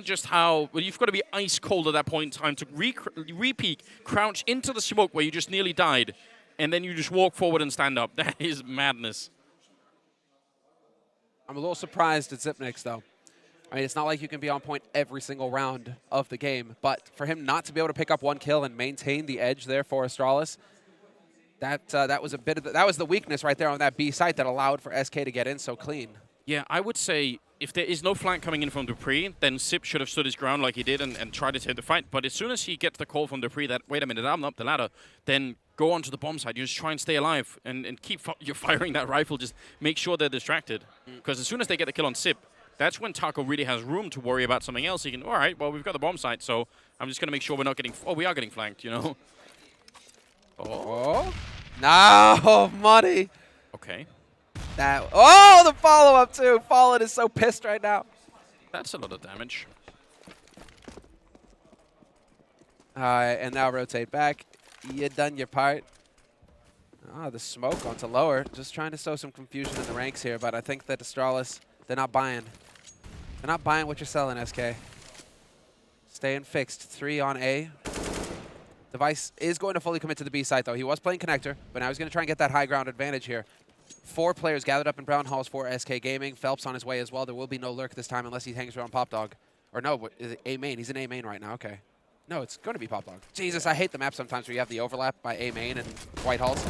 just how well you've got to be ice cold at that point in time to re-peek, crouch into the smoke where you just nearly died, and then you just walk forward and stand up. That is madness. I'm a little surprised at Zipnix, though. I mean, it's not like you can be on point every single round of the game, but for him not to be able to pick up one kill and maintain the edge there for Astralis, that was a bit of that was the weakness right there on that B site that allowed for SK to get in so clean. Yeah, I would say if there is no flank coming in from Dupree, then Sip should have stood his ground like he did and tried to take the fight. But as soon as he gets the call from Dupree that, wait a minute, I'm up the ladder, then go onto the bomb side. You just try and stay alive and keep you're firing that rifle. Just make sure they're distracted. Because as soon as they get the kill on Sip, that's when Taco really has room to worry about something else. He can, all right, well, we've got the bomb site, so I'm just going to make sure we're not getting, we are getting flanked, you know? Oh. No, money. Okay. The follow-up, too. Fallen is so pissed right now. That's a lot of damage. All right, and now rotate back. You done your part. The smoke onto lower. Just trying to sow some confusion in the ranks here, but I think that Astralis, they're not buying. They're not buying what you're selling, SK. Staying fixed. 3 on A. Device is going to fully commit to the B site, though. He was playing connector, but now he's going to try and get that high ground advantage here. 4 players gathered up in Brown Halls for SK Gaming. Phelps on his way as well. There will be no lurk this time unless he hangs around Pop Dog. Or no, is it A main? He's in A main right now. Okay. No, it's going to be Pop Dog. Jesus, I hate the map sometimes where you have the overlap by A main and White Halls.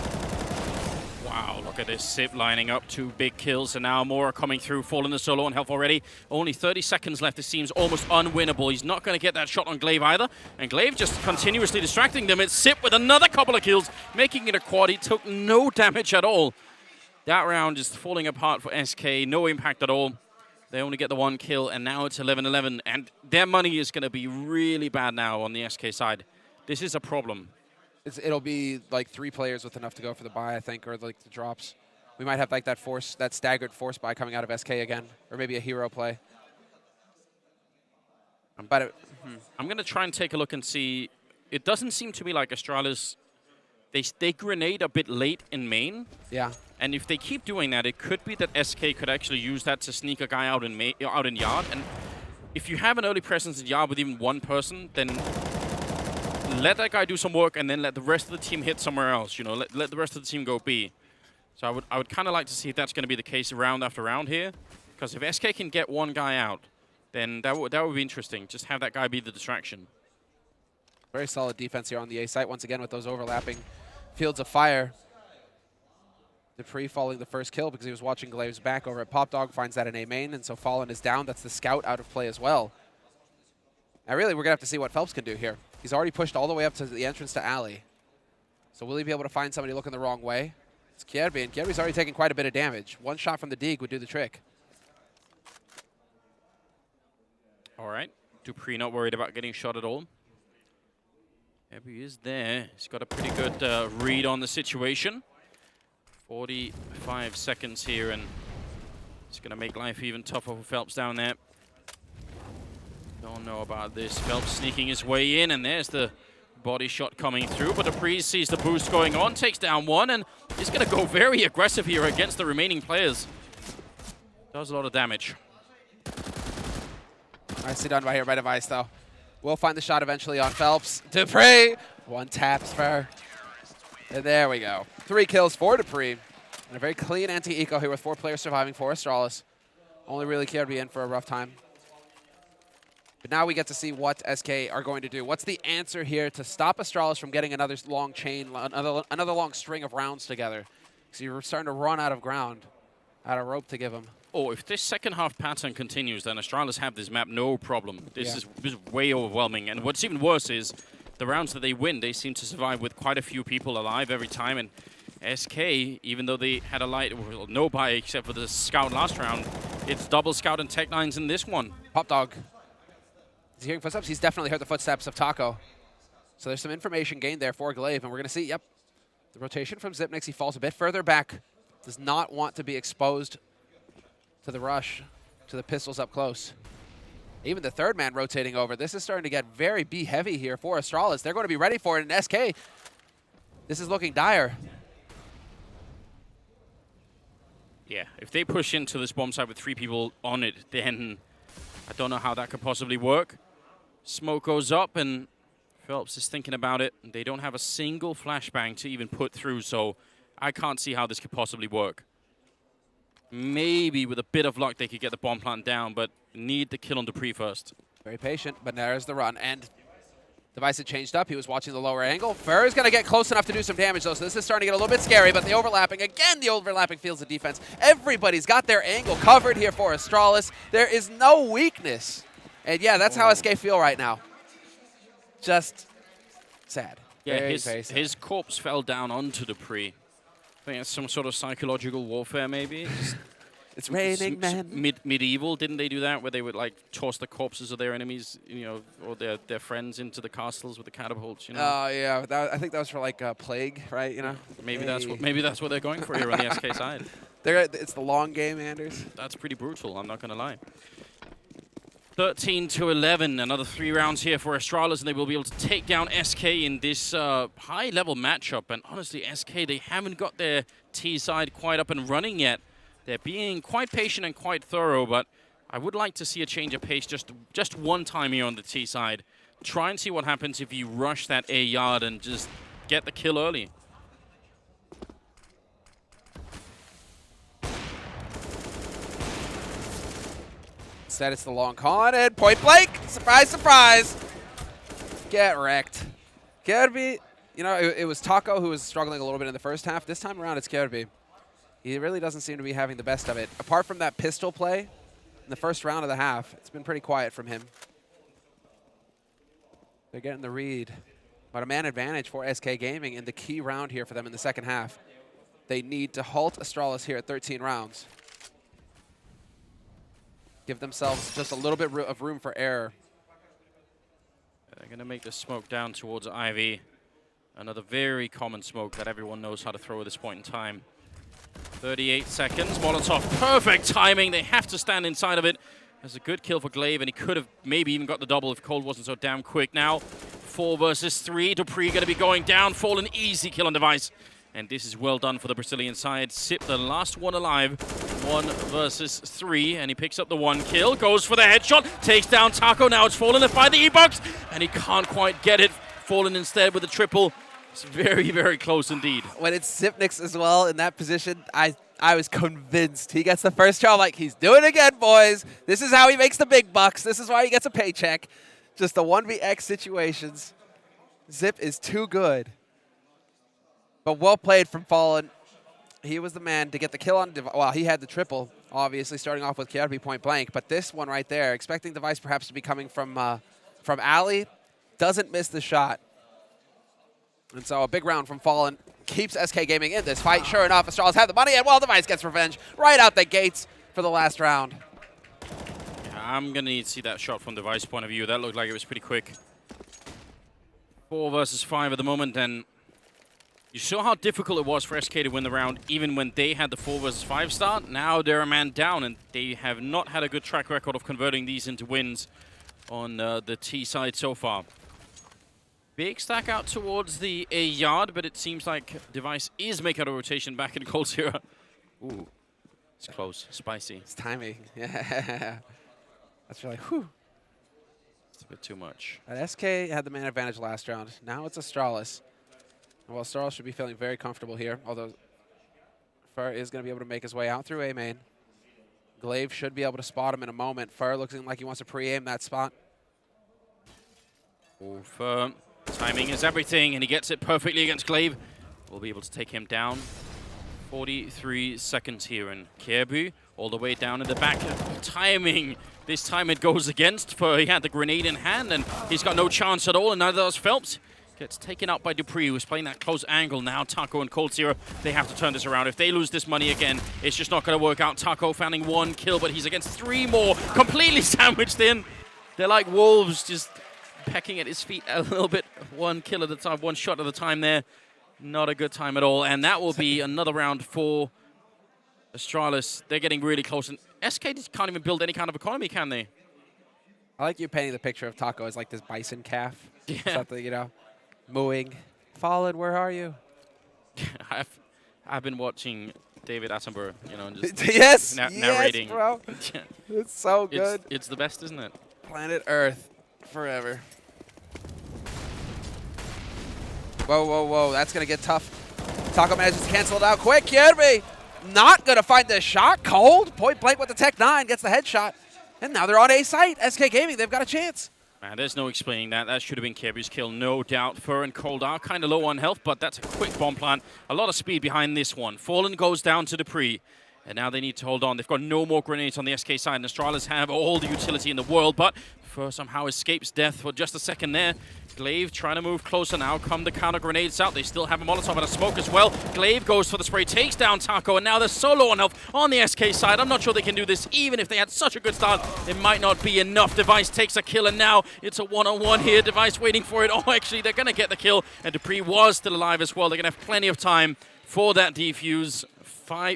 Wow, look at this Sip lining up 2 big kills, and now more are coming through. Fallen the solo on health already. Only 30 seconds left. It seems almost unwinnable. He's not going to get that shot on Glaive either. And Glaive just continuously distracting them. It's Sip with another couple of kills, making it a quad. He took no damage at all. That round just falling apart for SK. No impact at all. They only get the 1 kill, and now it's 11-11. And their money is going to be really bad now on the SK side. This is a problem. It'll be like 3 players with enough to go for the buy, I think, or like the drops. We might have like that staggered force buy coming out of SK again, or maybe a hero play. I'm going to try and take a look and see. It doesn't seem to me like Astralis, they grenade a bit late in main. Yeah. And if they keep doing that, it could be that SK could actually use that to sneak a guy out in yard. And if you have an early presence in yard with even 1 person, then let that guy do some work and then let the rest of the team hit somewhere else. You know, let the rest of the team go B. So I would kind of like to see if that's going to be the case round after round here. Because if SK can get 1 guy out, then that would be interesting. Just have that guy be the distraction. Very solid defense here on the A site, once again with those overlapping fields of fire. Dupree following the first kill because he was watching Glaive's back over at Pop Dog, finds that in A main, and so Fallen is down. That's the scout out of play as well. Now really, we're going to have to see what Phelps can do here. He's already pushed all the way up to the entrance to Alley. So will he be able to find somebody looking the wrong way? It's Kierby, and Kierby's already taking quite a bit of damage. 1 shot from the Deeg would do the trick. All right. Dupree not worried about getting shot at all. Kierby is there. He's got a pretty good read on the situation. 45 seconds here, and it's going to make life even tougher for Phelps down there. Don't know about this. Phelps sneaking his way in, and there's the body shot coming through. But Dupree sees the boost going on, takes down 1, and he's going to go very aggressive here against the remaining players. Does a lot of damage. Nicely done by here by Device, though. We'll find the shot eventually on Phelps. Dupree! 1 tap spur. And there we go. 3 kills for Dupree. And a very clean anti-eco here with 4 players surviving for Astralis. Only really Kierby in for a rough time. But now we get to see what SK are going to do. What's the answer here to stop Astralis from getting another long chain, another long string of rounds together? Because you're starting to run out of ground, out of rope to give them. Oh, if this second half pattern continues, then Astralis have this map no problem. This is way overwhelming. And what's even worse is the rounds that they win, they seem to survive with quite a few people alive every time. And SK, even though they had a light, well, no buy except for the scout last round, it's double scout and tech 9s in this one. Pop Dog. Is he hearing footsteps? He's definitely heard the footsteps of Taco. So there's some information gained there for Glaive, and we're going to see, yep, the rotation from Zipnix. He falls a bit further back. Does not want to be exposed to the rush, to the pistols up close. Even the 3rd man rotating over. This is starting to get very B-heavy here for Astralis. They're going to be ready for it in SK. This is looking dire. Yeah, if they push into this bomb site with 3 people on it, then I don't know how that could possibly work. Smoke goes up, and Phelps is thinking about it. They don't have a single flashbang to even put through, so I can't see how this could possibly work. Maybe with a bit of luck they could get the bomb plant down, but need the kill on Dupree first. Very patient, but there's the run. And Device had changed up. He was watching the lower angle. Fur is going to get close enough to do some damage, though, so this is starting to get a little bit scary, but the overlapping, again, the overlapping fields of defense. Everybody's got their angle covered here for Astralis. There is no weakness. And, yeah, that's how SK feel right now. Just sad. Yeah, very sad. his corpse fell down onto Dupree. I think it's some sort of psychological warfare, maybe. It's raining, man. Medieval, didn't they do that, where they would like toss the corpses of their enemies, you know, or their friends into the castles with the catapults, you know? Oh yeah, I think that was for like plague, right? You know. Maybe that's what they're going for here on the SK side. It's the long game, Anders. That's pretty brutal. I'm not gonna lie. 13-11, another 3 rounds here for Astralis, and they will be able to take down SK in this high-level matchup. And honestly, SK, they haven't got their T side quite up and running yet. They're being quite patient and quite thorough, but I would like to see a change of pace just one time here on the T side. Try and see what happens if you rush that A yard and just get the kill early. Instead, it's the long con and point blank. Surprise, surprise. Get wrecked. Kirby, you know, it was Taco who was struggling a little bit in the first half. This time around, it's Kirby. He really doesn't seem to be having the best of it. Apart from that pistol play in the first round of the half, it's been pretty quiet from him. They're getting the read. But a man advantage for SK Gaming in the key round here for them in the second half. They need to halt Astralis here at 13 rounds. Give themselves just a little bit of room for error. They're going to make the smoke down towards Ivy. Another very common smoke that everyone knows how to throw at this point in time. 38 seconds. Molotov, perfect timing. They have to stand inside of it. There's a good kill for Glaive, and he could have maybe even got the double if Cold wasn't so damn quick. Now, 4 versus 3. Dupree going to be going down. Fallen, easy kill on Device. And this is well done for the Brazilian side. Sip, the last one alive. 1 versus 3, and he picks up the 1 kill. Goes for the headshot. Takes down Taco. Now it's Fallen to find the E-Box, and he can't quite get it. Fallen instead with the triple. It's very, very close indeed. When it's Sipnix as well in that position, I was convinced he gets the first shot. I'm like, he's doing it again, boys. This is how he makes the big bucks. This is why he gets a paycheck. Just the 1vx situations. Zip is too good. But well played from Fallen. He was the man to get the kill on Device. Well, he had the triple, obviously, starting off with Kirby point blank. But this one right there, expecting Device perhaps to be coming from alley, doesn't miss the shot. And so a big round from Fallen keeps SK Gaming in this fight. Sure enough, Astralis have the money, and well, Device gets revenge right out the gates for the last round. Yeah, I'm going to need to see that shot from Device point of view. That looked like it was pretty quick. 4 versus 5 at the moment, and you saw how difficult it was for SK to win the round, even when they had the 4 versus 5 start. Now they're a man down, and they have not had a good track record of converting these into wins on the T side so far. Big stack out towards the A yard, but it seems like Device is making a rotation back in Cold Zero. Ooh, it's close, spicy. It's timing. Yeah. That's really, whew. It's a bit too much. And SK had the man advantage last round. Now it's Astralis. Well, Astralis should be feeling very comfortable here, although Fur is going to be able to make his way out through A main. Glaive should be able to spot him in a moment. Fur looking like he wants to pre-aim that spot. Ooh, Fur. Timing is everything, and he gets it perfectly against Glaive. We'll be able to take him down. 43 seconds here, and Kirby all the way down in the back. Timing. This time it goes against Fur. He had the grenade in hand, and he's got no chance at all, and neither does Phelps. Gets taken out by Dupree, who's playing that close angle. Now Taco and Cold Zero, they have to turn this around. If they lose this money again, it's just not going to work out. Taco finding 1 kill, but he's against 3 more, completely sandwiched in. They're like wolves, just pecking at his feet a little bit. 1 kill at a time, 1 shot at a time there. Not a good time at all. And that will be another round for Astralis. They're getting really close. And SK just can't even build any kind of economy, can they? I like you painting the picture of Taco as like this bison calf. Yeah. Something, you know, mooing. Fallen, where are you? I've been watching David Attenborough, you know, and just yes, narrating. bro. It's so good. It's the best, isn't it? Planet Earth, forever. Whoa, whoa, whoa! That's gonna get tough. Taco manages to cancel it out quick. Kirby not gonna find the shot. Cold point blank with the Tech 9 gets the headshot, and now they're on A site. SK Gaming, they've got a chance. Man, there's no explaining that. That should have been Kirby's kill, no doubt. Fur and Cold are kind of low on health, but that's a quick bomb plant. A lot of speed behind this one. Fallen goes down to Dupree, and now they need to hold on. They've got no more grenades on the SK side, and Astralis have all the utility in the world, but Fur somehow escapes death for just a second there. Glaive trying to move closer now. Come the counter grenades out. They still have a Molotov and a smoke as well. Glaive goes for the spray, takes down Taco, and now they're so low on health on the SK side. I'm not sure they can do this. Even if they had such a good start, it might not be enough. Device takes a kill, and now it's a one-on-one here. Device waiting for it. Oh, actually, they're going to get the kill, and Dupree was still alive as well. They're going to have plenty of time for that defuse.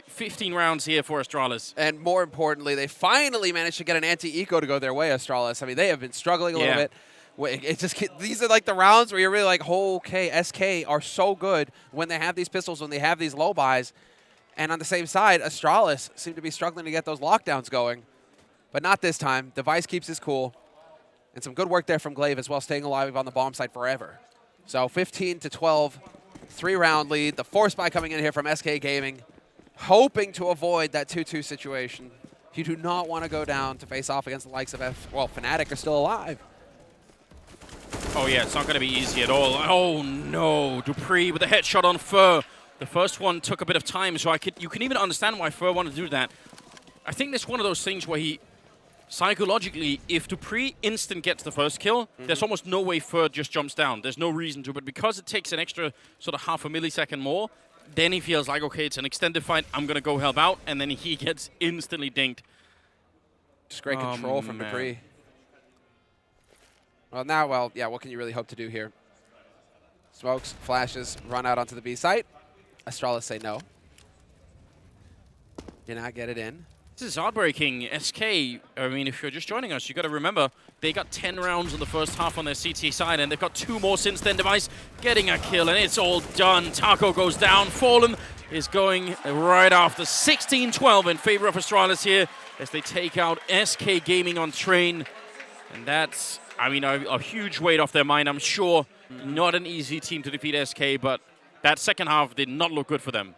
15 rounds here for Astralis. And more importantly, they finally managed to get an anti-eco to go their way, Astralis. I mean, they have been struggling a little bit. It just these are like the rounds where you're really like, oh, okay, SK are so good when they have these pistols, when they have these low buys. And on the same side, Astralis seem to be struggling to get those lockdowns going. But not this time. Device keeps his cool. And some good work there from Glaive as well, staying alive on the bomb site forever. So 15-12, 3-round lead. The force buy coming in here from SK Gaming, hoping to avoid that 2-2 situation. You do not want to go down to face off against the likes of Fnatic are still alive. Oh yeah, it's not going to be easy at all. Oh no, Dupree with a headshot on Fur. The first one took a bit of time, so you can even understand why Fur wanted to do that. I think this is one of those things where he, psychologically, if Dupree instant gets the first kill, there's almost no way Fur just jumps down. There's no reason to, but because it takes an extra sort of half a millisecond more, then he feels like, okay, it's an extended fight, I'm going to go help out, and then he gets instantly dinked. Just great control from Dupree. Well, now, yeah, what can you really hope to do here? Smokes, flashes, run out onto the B site. Astralis say no. Did not get it in. This is heartbreaking. SK, I mean, if you're just joining us, you got to remember, they got 10 rounds in the first half on their CT side, and they've got 2 more since then. Device getting a kill, and it's all done. Taco goes down. Fallen is going right after. 16-12 in favor of Astralis here as they take out SK Gaming on train. And that's, I mean, a huge weight off their mind, I'm sure. Not an easy team to defeat SK, but that second half did not look good for them.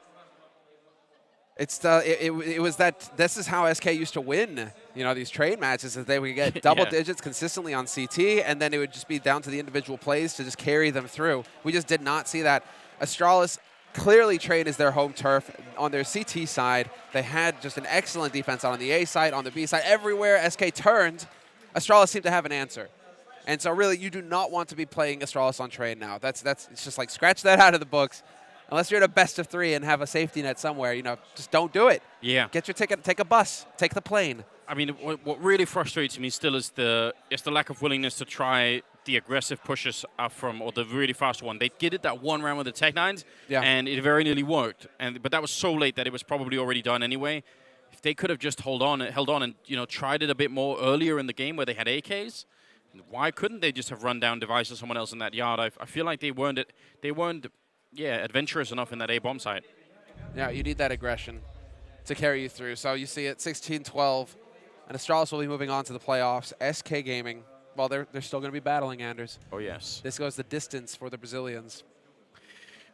It was that this is how SK used to win, you know, these trade matches, that they would get double digits consistently on CT, and then it would just be down to the individual plays to just carry them through. We just did not see that. Astralis clearly train is their home turf. On their CT side, they had just an excellent defense on the A side, on the B side. Everywhere SK turned, Astralis seemed to have an answer. And so really, you do not want to be playing Astralis on train now. It's just like, scratch that out of the books. Unless you're at a best of 3 and have a safety net somewhere, you know, just don't do it. Yeah. Get your ticket, take a bus, take the plane. I mean, what really frustrates me still is the lack of willingness to try the aggressive pushes or the really fast one. They did it that one round with the Tech 9s, and it very nearly worked. But that was so late that it was probably already done anyway. If they could have just held on and, you know, tried it a bit more earlier in the game where they had AKs, why couldn't they just have run down Device or someone else in that yard? I feel like they weren't adventurous enough in that A bomb site. Yeah, you need that aggression to carry you through. So you see it 16-12, and Astralis will be moving on to the playoffs. SK Gaming, well, they're still going to be battling, Anders. Oh, yes. This goes the distance for the Brazilians.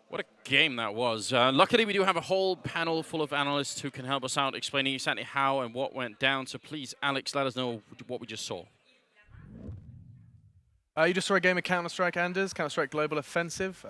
What a game that was. Luckily, we do have a whole panel full of analysts who can help us out explaining exactly how and what went down. So please, Alex, let us know what we just saw. You just saw a game of Counter-Strike, Anders, Counter-Strike Global Offensive.